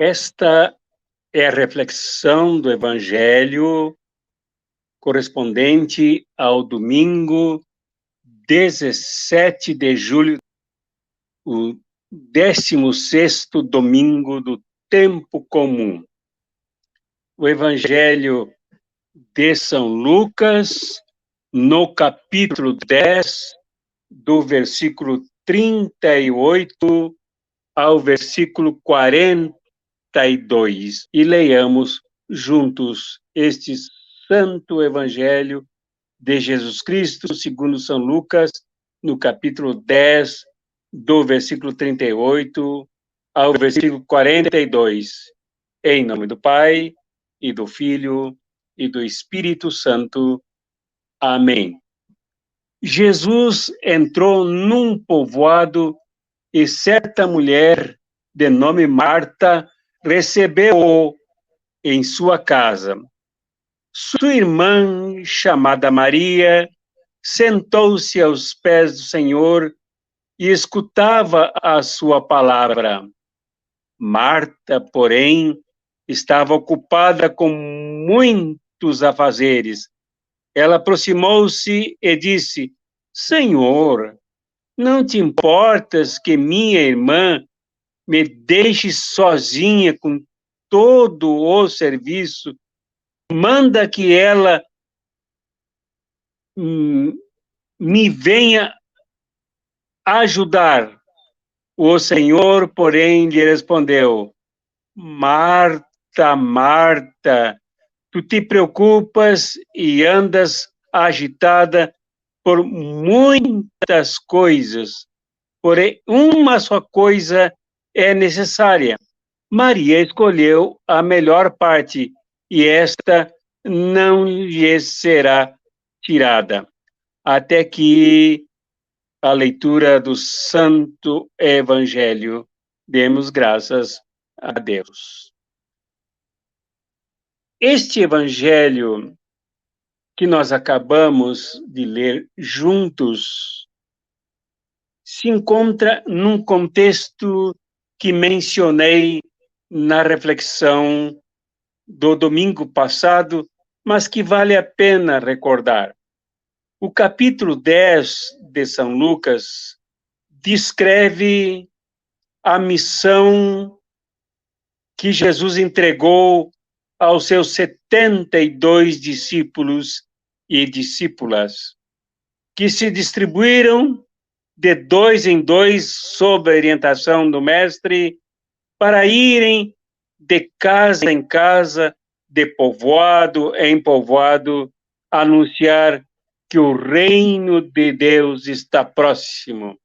Esta é a reflexão do Evangelho correspondente ao domingo 17 de julho, o 16º domingo do tempo comum. O Evangelho de São Lucas, no capítulo 10, do versículo 38 ao versículo 42. E leiamos juntos este Santo Evangelho de Jesus Cristo, segundo São Lucas, no capítulo 10, do versículo 38 ao versículo 42. Em nome do Pai, e do Filho, e do Espírito Santo. Amém. Jesus entrou num povoado e certa mulher, de nome Marta, recebeu-o em sua casa. Sua irmã, chamada Maria, sentou-se aos pés do Senhor e escutava a sua palavra. Marta, porém, estava ocupada com muitos afazeres. Ela aproximou-se e disse: Senhor, não te importas que minha irmã me deixe sozinha com todo o serviço? Manda que ela me venha ajudar. O Senhor, porém, lhe respondeu: Marta, Marta, tu te preocupas e andas agitada por muitas coisas, porém uma só coisa é necessária. Maria escolheu a melhor parte, e esta não lhe será tirada. Até que a leitura do Santo Evangelho. Demos graças a Deus. Este Evangelho que nós acabamos de ler juntos se encontra num contexto que mencionei na reflexão do domingo passado, mas que vale a pena recordar. O capítulo 10 de São Lucas descreve a missão que Jesus entregou aos seus 72 discípulos e discípulas, que se distribuíram de dois em dois, sob a orientação do Mestre, para irem de casa em casa, de povoado em povoado, anunciar que o reino de Deus está próximo.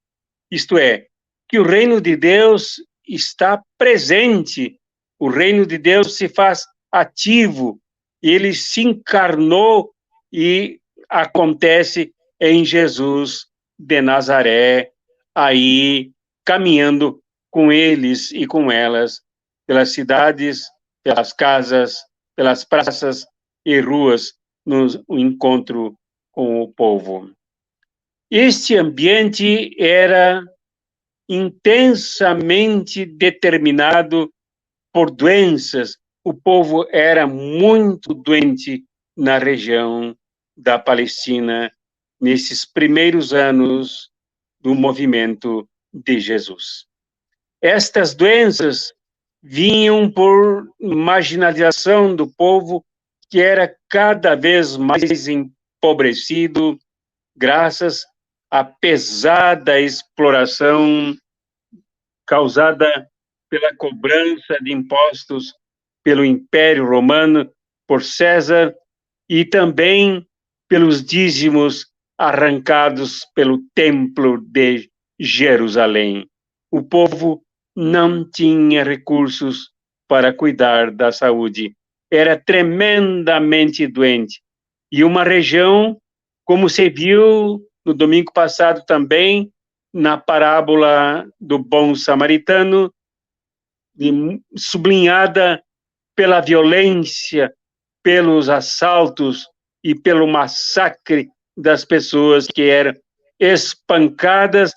Isto é, que o reino de Deus está presente, o reino de Deus se faz ativo, ele se encarnou e acontece em Jesus de Nazaré, aí caminhando com eles e com elas, pelas cidades, pelas casas, pelas praças e ruas, no encontro com o povo. Este ambiente era intensamente determinado por doenças. O povo era muito doente na região da Palestina, nesses primeiros anos do movimento de Jesus. Estas doenças vinham por marginalização do povo, que era cada vez mais empobrecido, graças à pesada exploração causada pela cobrança de impostos pelo Império Romano, por César, e também pelos dízimos arrancados pelo Templo de Jerusalém. O povo não tinha recursos para cuidar da saúde. Era tremendamente doente. E uma região, como se viu no domingo passado também, na parábola do bom samaritano, sublinhada pela violência, pelos assaltos e pelo massacre das pessoas que eram espancadas,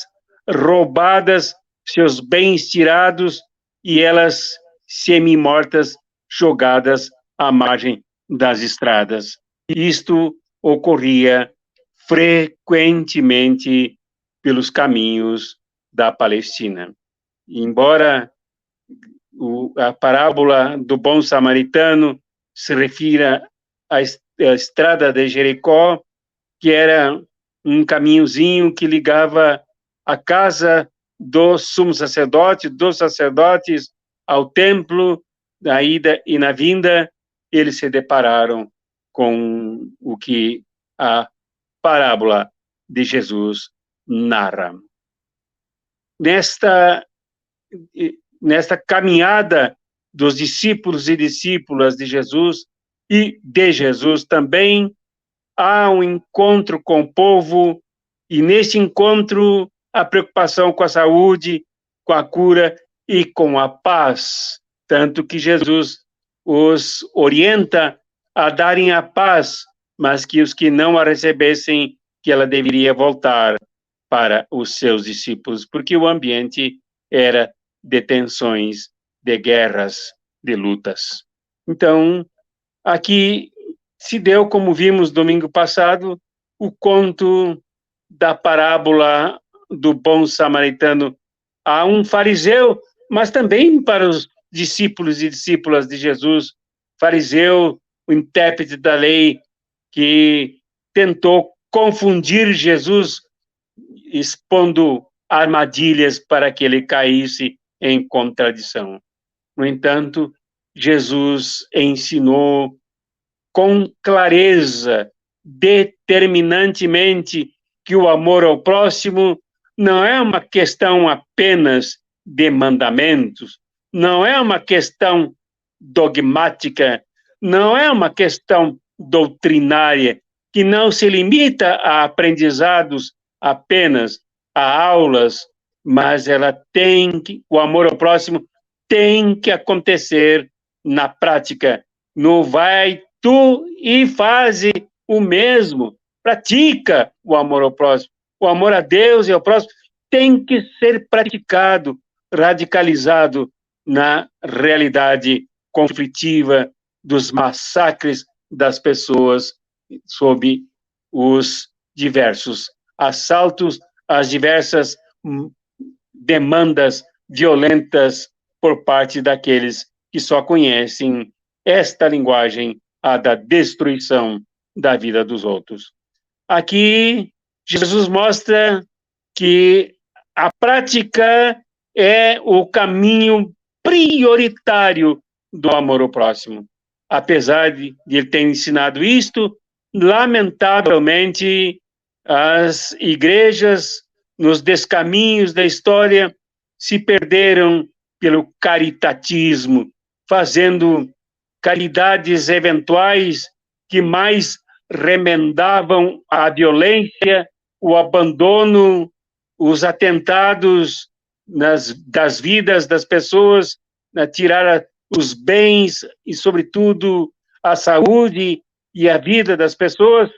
roubadas, seus bens tirados, e elas semi-mortas jogadas à margem das estradas. Isto ocorria frequentemente pelos caminhos da Palestina. Embora a parábola do bom samaritano se refira à estrada de Jericó, que era um caminhozinho que ligava a casa do sumo sacerdote, dos sacerdotes, ao templo, na ida e na vinda, eles se depararam com o que a parábola de Jesus narra. Nesta caminhada dos discípulos e discípulas de Jesus e de Jesus também, há um encontro com o povo, e neste encontro a preocupação com a saúde, com a cura e com a paz, tanto que Jesus os orienta a darem a paz, mas que os que não a recebessem, que ela deveria voltar para os seus discípulos, porque o ambiente era de tensões, de guerras, de lutas. Então, aqui se deu, como vimos domingo passado, o conto da parábola do bom samaritano a um fariseu, mas também para os discípulos e discípulas de Jesus. Fariseu, o intérprete da lei, que tentou confundir Jesus, expondo armadilhas para que ele caísse em contradição. No entanto, Jesus ensinou com clareza, determinantemente, que o amor ao próximo não é uma questão apenas de mandamentos, não é uma questão dogmática, não é uma questão doutrinária, que não se limita a aprendizados apenas, a aulas, mas o amor ao próximo tem que acontecer na prática, no vai tu e faze o mesmo, pratica o amor ao próximo. O amor a Deus e ao próximo tem que ser praticado, radicalizado na realidade conflitiva dos massacres das pessoas sob os diversos assaltos, as diversas demandas violentas por parte daqueles que só conhecem esta linguagem, a da destruição da vida dos outros. Aqui, Jesus mostra que a prática é o caminho prioritário do amor ao próximo. Apesar de ele ter ensinado isto, lamentavelmente, as igrejas, nos descaminhos da história, se perderam pelo caritatismo, fazendo caridades eventuais que mais remendavam a violência, o abandono, os atentados das vidas das pessoas, tirar os bens e, sobretudo, a saúde e a vida das pessoas,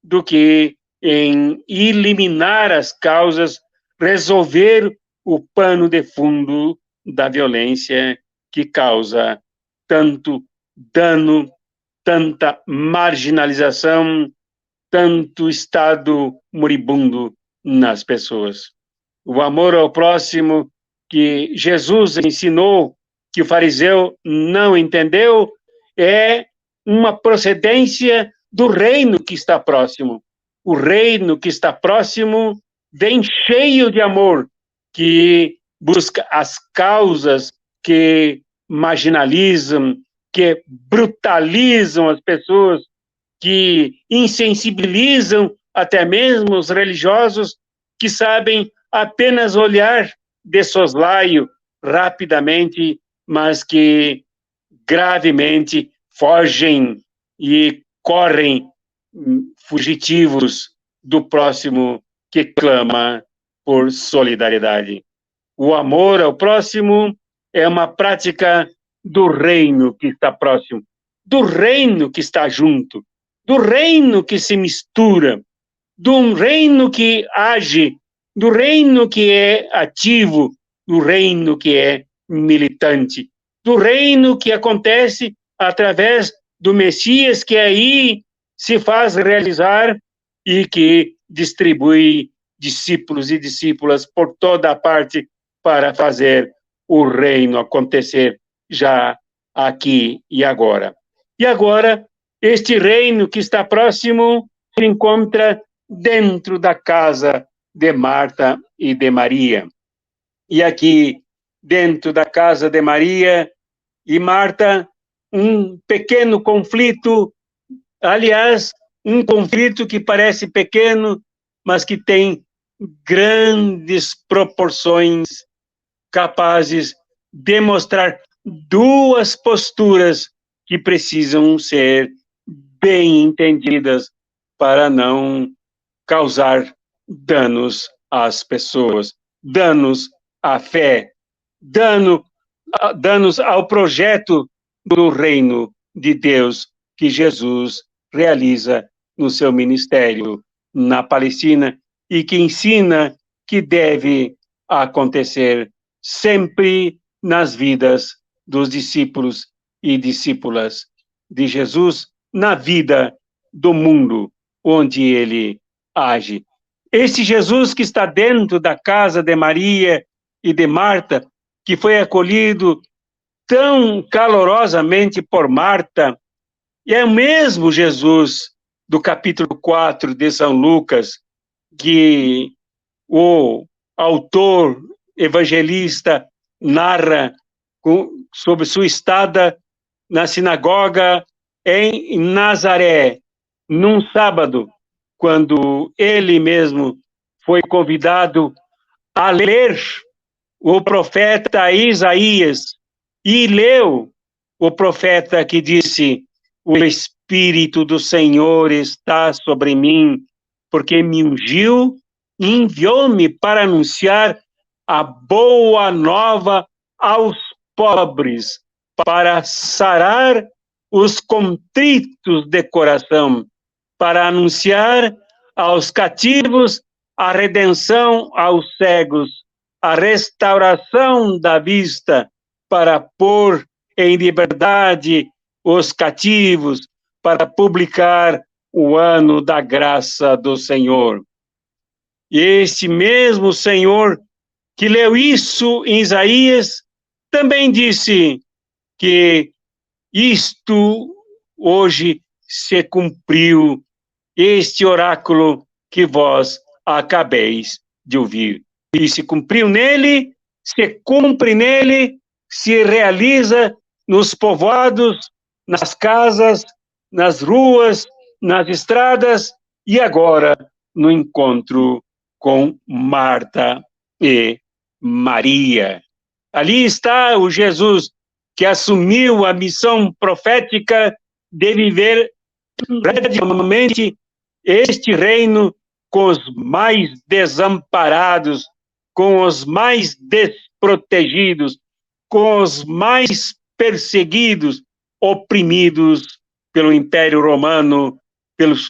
do que em eliminar as causas, resolver o pano de fundo da violência que causa tanto dano, tanta marginalização, tanto estado moribundo nas pessoas. O amor ao próximo que Jesus ensinou, que o fariseu não entendeu, é uma procedência do reino que está próximo. O reino que está próximo vem cheio de amor, que busca as causas que marginalizam, que brutalizam as pessoas, que insensibilizam até mesmo os religiosos, que sabem apenas olhar de soslaio rapidamente, mas que gravemente fogem e correm fugitivos do próximo que clama por solidariedade. O amor ao próximo é uma prática do reino que está próximo, do reino que está junto, do reino que se mistura, do reino que age, do reino que é ativo, do reino que é militante. do reino que acontece através do Messias, que aí se faz realizar e que distribui discípulos e discípulas por toda a parte para fazer o reino acontecer já aqui e agora. E agora, este reino que está próximo se encontra dentro da casa de Marta e de Maria. E aqui, dentro da casa de Maria e Marta, um pequeno conflito, aliás, um conflito que parece pequeno, mas que tem grandes proporções, capazes de mostrar duas posturas que precisam ser bem entendidas para não causar danos às pessoas, danos à fé, danos ao projeto do reino de Deus que Jesus realiza no seu ministério na Palestina e que ensina que deve acontecer sempre nas vidas dos discípulos e discípulas de Jesus, na vida do mundo onde ele age. Esse Jesus que está dentro da casa de Maria e de Marta, que foi acolhido tão calorosamente por Marta, e é o mesmo Jesus do capítulo 4 de São Lucas, que o autor evangelista narra sobre sua estada na sinagoga em Nazaré, num sábado, quando ele mesmo foi convidado a ler o profeta Isaías, e leu o profeta que disse: o Espírito do Senhor está sobre mim, porque me ungiu e enviou-me para anunciar a boa nova aos pobres, para sarar os contritos de coração, para anunciar aos cativos a redenção aos cegos, a restauração da vista, para pôr em liberdade os cativos, para publicar o ano da graça do Senhor. E este mesmo Senhor que leu isso em Isaías também disse que isto hoje se cumpriu, este oráculo que vós acabeis de ouvir. E se cumpriu nele, se cumpre nele, se realiza nos povoados, nas casas, nas ruas, nas estradas e agora no encontro com Marta e Maria. Ali está o Jesus que assumiu a missão profética de viver radicalmente este reino com os mais desamparados, com os mais desprotegidos, com os mais perseguidos, oprimidos pelo Império Romano,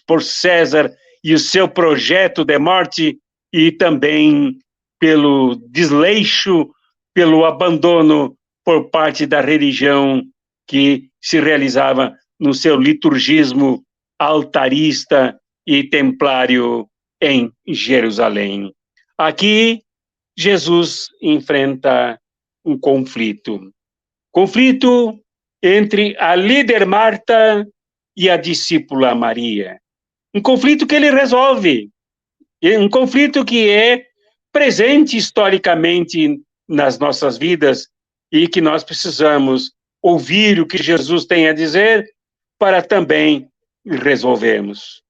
por César e o seu projeto de morte, e também pelo desleixo, pelo abandono por parte da religião que se realizava no seu liturgismo altarista e templário em Jerusalém. Aqui, Jesus enfrenta um conflito entre a líder Marta e a discípula Maria. Um conflito que ele resolve, um conflito que é presente historicamente nas nossas vidas e que nós precisamos ouvir o que Jesus tem a dizer para também resolvermos.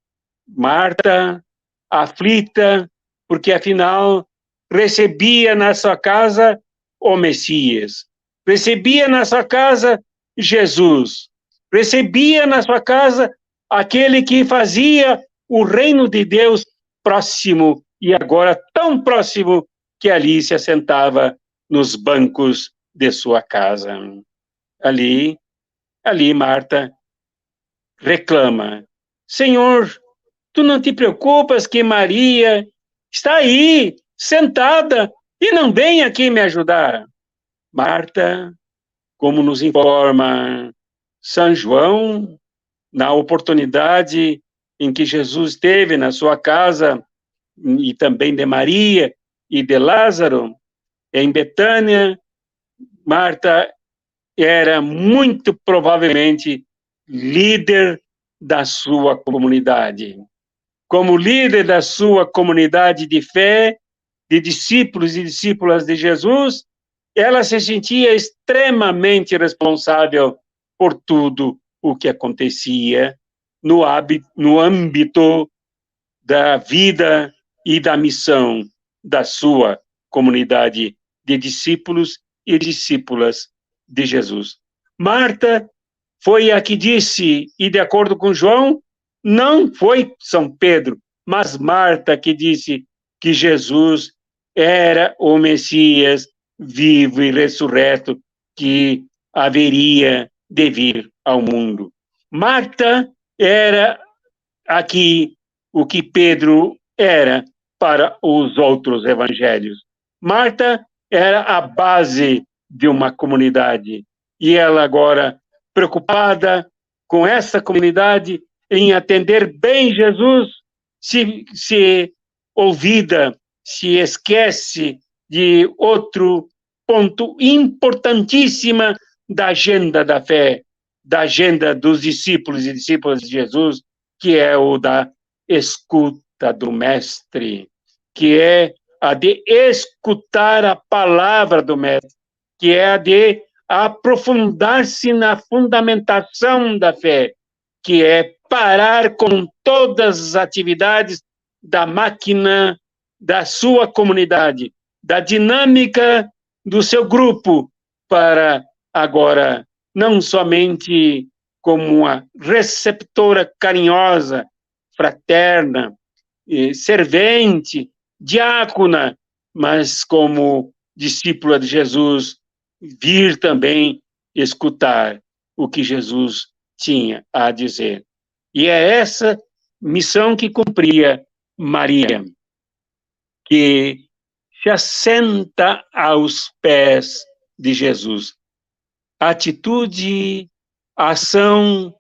Marta, aflita, porque afinal recebia na sua casa o Messias, recebia na sua casa Jesus, recebia na sua casa aquele que fazia o reino de Deus próximo e agora tão próximo que ali se assentava nos bancos de sua casa. Ali Marta reclama: Senhor, tu não te preocupas que Maria está aí, sentada, e não vem aqui me ajudar? Marta como nos informa São João, na oportunidade em que Jesus esteve na sua casa, e também de Maria e de Lázaro, em Betânia, Marta era muito provavelmente líder da sua comunidade. Como líder da sua comunidade de fé, de discípulos e discípulas de Jesus, ela se sentia extremamente responsável por tudo o que acontecia no âmbito da vida e da missão da sua comunidade de discípulos e discípulas de Jesus. Marta foi a que disse, e de acordo com João, não foi São Pedro, mas Marta que disse que Jesus era o Messias vivo e ressurreto que haveria de vir ao mundo. Marta era aqui o que Pedro era para os outros evangelhos. Marta era a base de uma comunidade, e ela agora, preocupada com essa comunidade, em atender bem Jesus, se olvida, se esquece de outro ponto importantíssimo da agenda da fé, da agenda dos discípulos e discípulas de Jesus, que é o da escuta do Mestre, que é a de escutar a palavra do Mestre, que é a de aprofundar-se na fundamentação da fé, que é parar com todas as atividades da máquina da sua comunidade, da dinâmica do seu grupo, para agora não somente como uma receptora carinhosa, fraterna, servente, diácona, mas como discípula de Jesus, vir também escutar o que Jesus tinha a dizer. E é essa missão que cumpria Maria, que se assenta aos pés de Jesus. Atitude, ação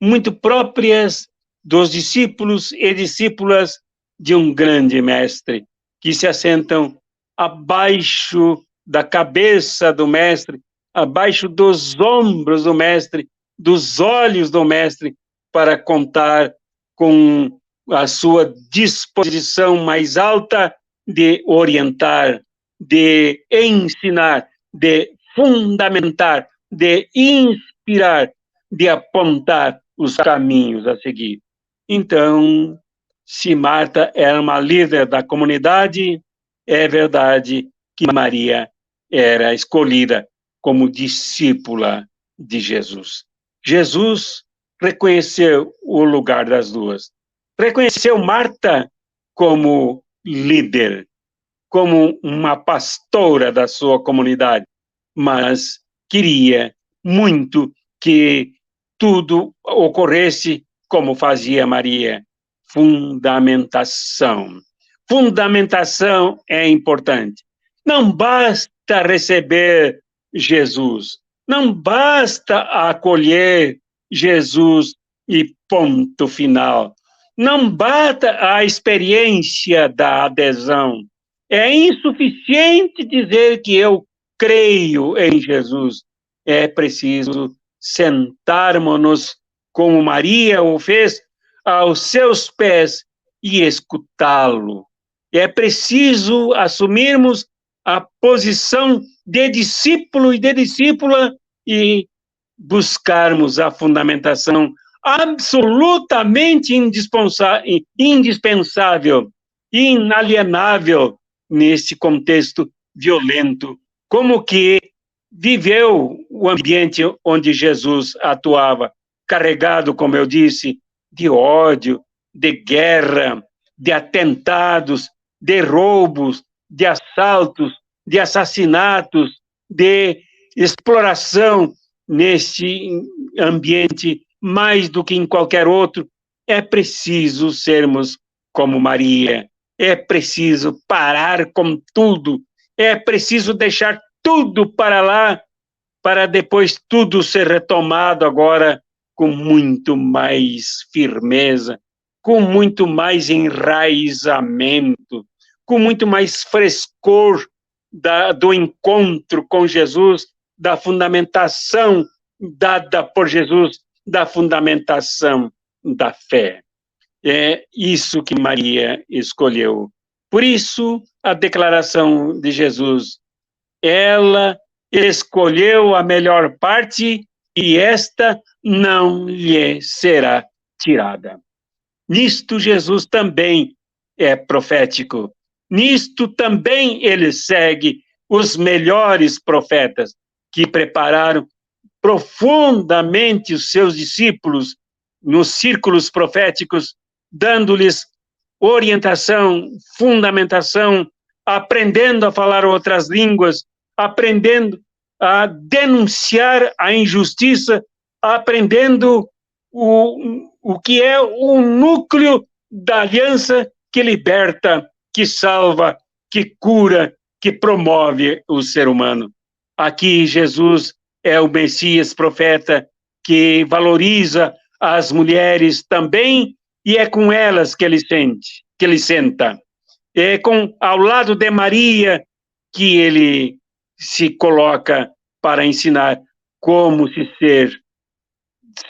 muito próprias dos discípulos e discípulas de um grande mestre, que se assentam abaixo da cabeça do mestre, abaixo dos ombros do mestre, dos olhos do mestre, para contar com a sua disposição mais alta de orientar, de ensinar, de fundamentar, de inspirar, de apontar os caminhos a seguir. Então, se Marta era uma líder da comunidade, é verdade que Maria era escolhida como discípula de Jesus. Jesus reconheceu o lugar das duas. Reconheceu Marta como líder, como uma pastora da sua comunidade, mas queria muito que tudo ocorresse como fazia Maria. Fundamentação. Fundamentação é importante. Não basta receber Jesus, não basta acolher Jesus e ponto final. Não basta a experiência da adesão. É insuficiente dizer que eu creio em Jesus. É preciso sentarmos-nos, como Maria o fez, aos seus pés e escutá-lo. É preciso assumirmos a posição de discípulo e de discípula e buscarmos a fundamentação absolutamente indispensável, inalienável neste contexto violento, como que viveu o ambiente onde Jesus atuava, carregado, como eu disse, de ódio, de guerra, de atentados, de roubos, de assaltos, de assassinatos, de exploração neste ambiente mais do que em qualquer outro. É preciso sermos como Maria, é preciso parar com tudo, é preciso deixar tudo para lá para depois tudo ser retomado agora com muito mais firmeza, com muito mais enraizamento, com muito mais frescor do encontro com Jesus, da fundamentação dada por Jesus, da fundamentação da fé. É isso que Maria escolheu. Por isso, a declaração de Jesus, ela escolheu a melhor parte e esta não lhe será tirada. Nisto Jesus também é profético. Nisto também ele segue os melhores profetas que prepararam profundamente os seus discípulos nos círculos proféticos, dando-lhes orientação, fundamentação, aprendendo a falar outras línguas, aprendendo a denunciar a injustiça, aprendendo o que é o núcleo da aliança que liberta, que salva, que cura, que promove o ser humano. Aqui Jesus é o Messias profeta que valoriza as mulheres também e é com elas que ele senta. É ao lado de Maria que ele se coloca para ensinar como se ser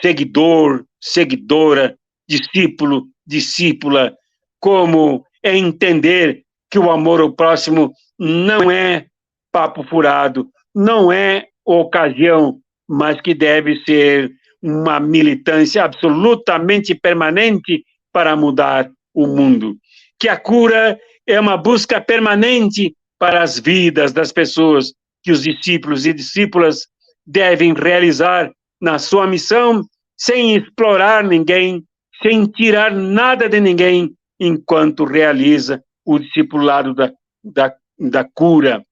seguidor, seguidora, discípulo, discípula, como é entender que o amor ao próximo não é papo furado, não é ocasião, mas que deve ser uma militância absolutamente permanente para mudar o mundo. Que a cura é uma busca permanente para as vidas das pessoas, que os discípulos e discípulas devem realizar na sua missão, sem explorar ninguém, sem tirar nada de ninguém, enquanto realiza o discipulado da cura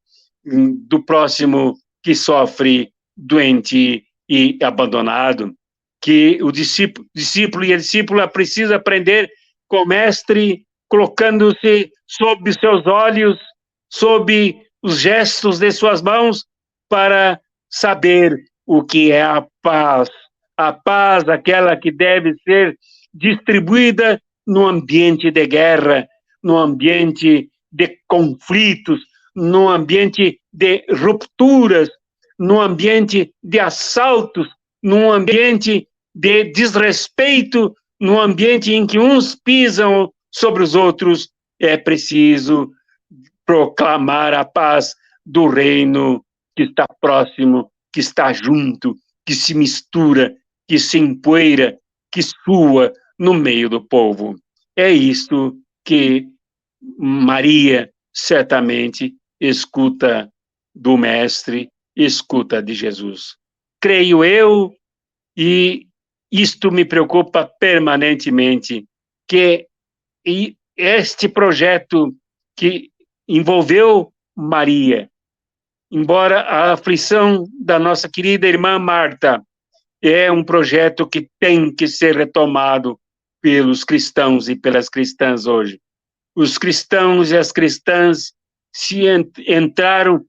do próximo que sofre doente e abandonado. Que o discípulo e a discípula precisa aprender com o mestre, colocando-se sob os seus olhos, sob os gestos de suas mãos, para saber o que é a paz, aquela que deve ser distribuída no ambiente de guerra, no ambiente de conflitos, no ambiente de rupturas, no ambiente de assaltos, num ambiente de desrespeito, num ambiente em que uns pisam sobre os outros. É preciso proclamar a paz do reino que está próximo, que está junto, que se mistura, que se empoeira, que sua no meio do povo. É isto que Maria certamente escuta do Mestre, escuta de Jesus. Creio eu, e isto me preocupa permanentemente, que este projeto que envolveu Maria, embora a aflição da nossa querida irmã Marta, é um projeto que tem que ser retomado pelos cristãos e pelas cristãs hoje. Os cristãos e as cristãs se entraram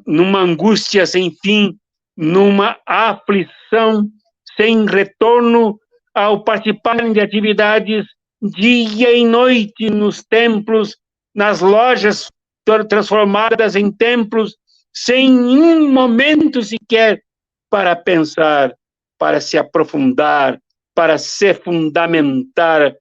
numa angústia sem fim, numa aflição sem retorno ao participarem de atividades dia e noite nos templos, nas lojas transformadas em templos, sem um momento sequer para pensar, para se aprofundar, para se fundamentar,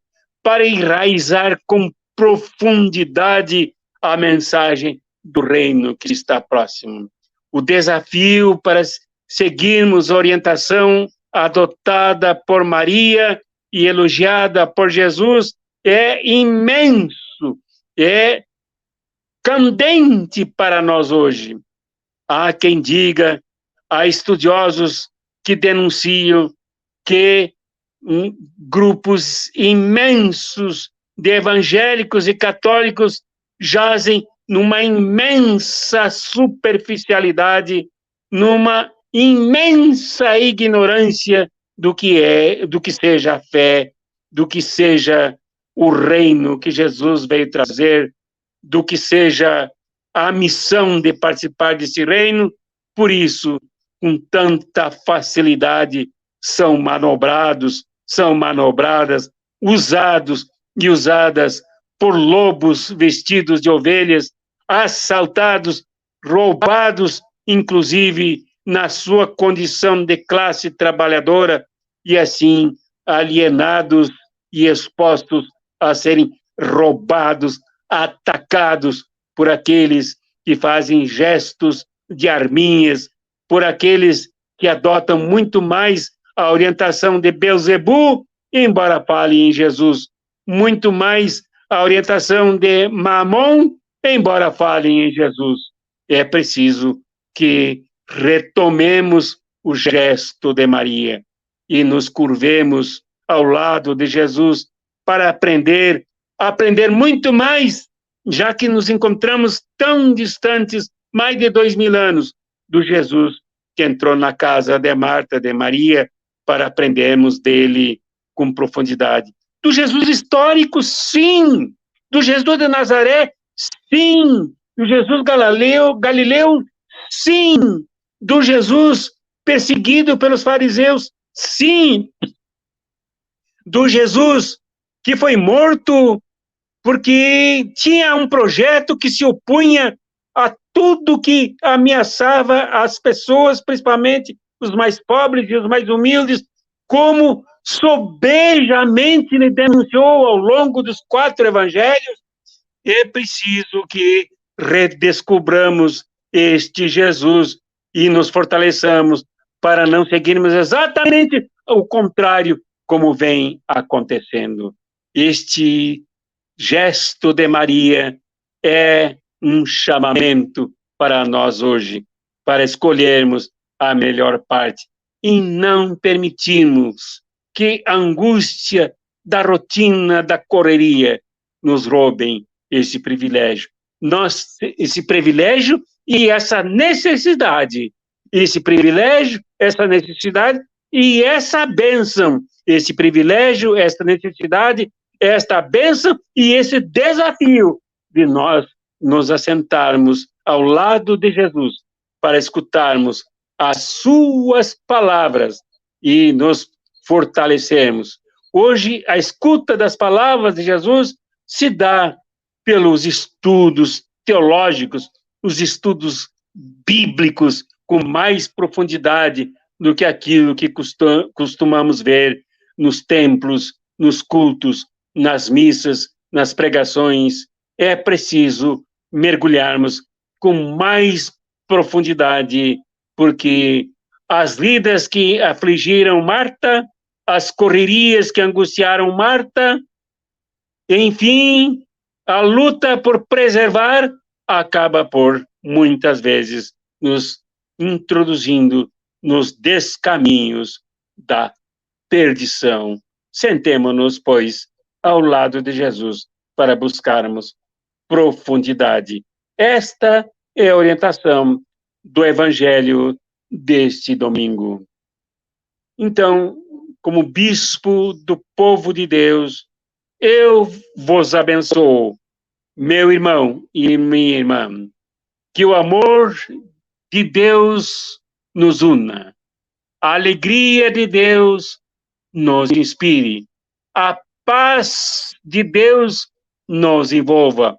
para enraizar com profundidade a mensagem do reino que está próximo. O desafio para seguirmos a orientação adotada por Maria e elogiada por Jesus é imenso, é candente para nós hoje. Há quem diga, há estudiosos que denunciam que grupos imensos de evangélicos e católicos jazem numa imensa superficialidade, numa imensa ignorância do que seja a fé, do que seja o reino que Jesus veio trazer, do que seja a missão de participar desse reino. Por isso, com tanta facilidade são manobrados, são manobradas, usados e usadas por lobos vestidos de ovelhas, assaltados, roubados, inclusive na sua condição de classe trabalhadora, e assim alienados e expostos a serem roubados, atacados por aqueles que fazem gestos de arminhas, por aqueles que adotam muito mais a orientação de Beelzebul, embora fale em Jesus, muito mais a orientação de Mamon, embora fale em Jesus. É preciso que retomemos o gesto de Maria e nos curvemos ao lado de Jesus para aprender muito mais, já que nos encontramos tão distantes, mais de 2000 anos, do Jesus que entrou na casa de Marta, de Maria, para aprendermos dele com profundidade. Do Jesus histórico, sim. Do Jesus de Nazaré, sim. Do Jesus Galileu, sim. Do Jesus perseguido pelos fariseus, sim. Do Jesus que foi morto porque tinha um projeto que se opunha a tudo que ameaçava as pessoas, principalmente os mais pobres e os mais humildes, como sobejamente lhe denunciou ao longo dos 4 evangelhos. É preciso que redescobramos este Jesus e nos fortaleçamos para não seguirmos exatamente o contrário, como vem acontecendo. Este gesto de Maria é um chamamento para nós hoje, para escolhermos a melhor parte e não permitirmos que a angústia da rotina, da correria, nos roubem esse privilégio. Esse privilégio e essa necessidade, esse privilégio, essa necessidade e essa bênção, esse privilégio, essa necessidade, esta bênção e esse desafio de nós nos assentarmos ao lado de Jesus para escutarmos as suas palavras e nos fortalecermos. Hoje, a escuta das palavras de Jesus se dá pelos estudos teológicos, os estudos bíblicos com mais profundidade do que aquilo que costumamos ver nos templos, nos cultos, nas missas, nas pregações. É preciso mergulharmos com mais profundidade, porque as lidas que afligiram Marta, as correrias que angustiaram Marta, enfim, a luta por preservar acaba por, muitas vezes, nos introduzindo nos descaminhos da perdição. Sentemo-nos, pois, ao lado de Jesus para buscarmos profundidade. Esta é a orientação do Evangelho deste domingo. Então, como bispo do povo de Deus, eu vos abençoo, meu irmão e minha irmã, que o amor de Deus nos una, a alegria de Deus nos inspire, a paz de Deus nos envolva,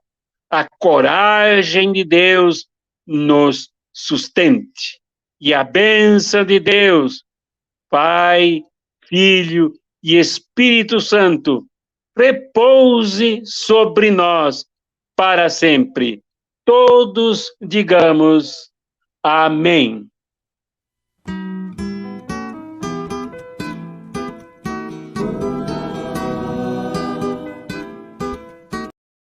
a coragem de Deus nos sustente, e a bênção de Deus, Pai, Filho e Espírito Santo, repouse sobre nós para sempre. Todos digamos amém.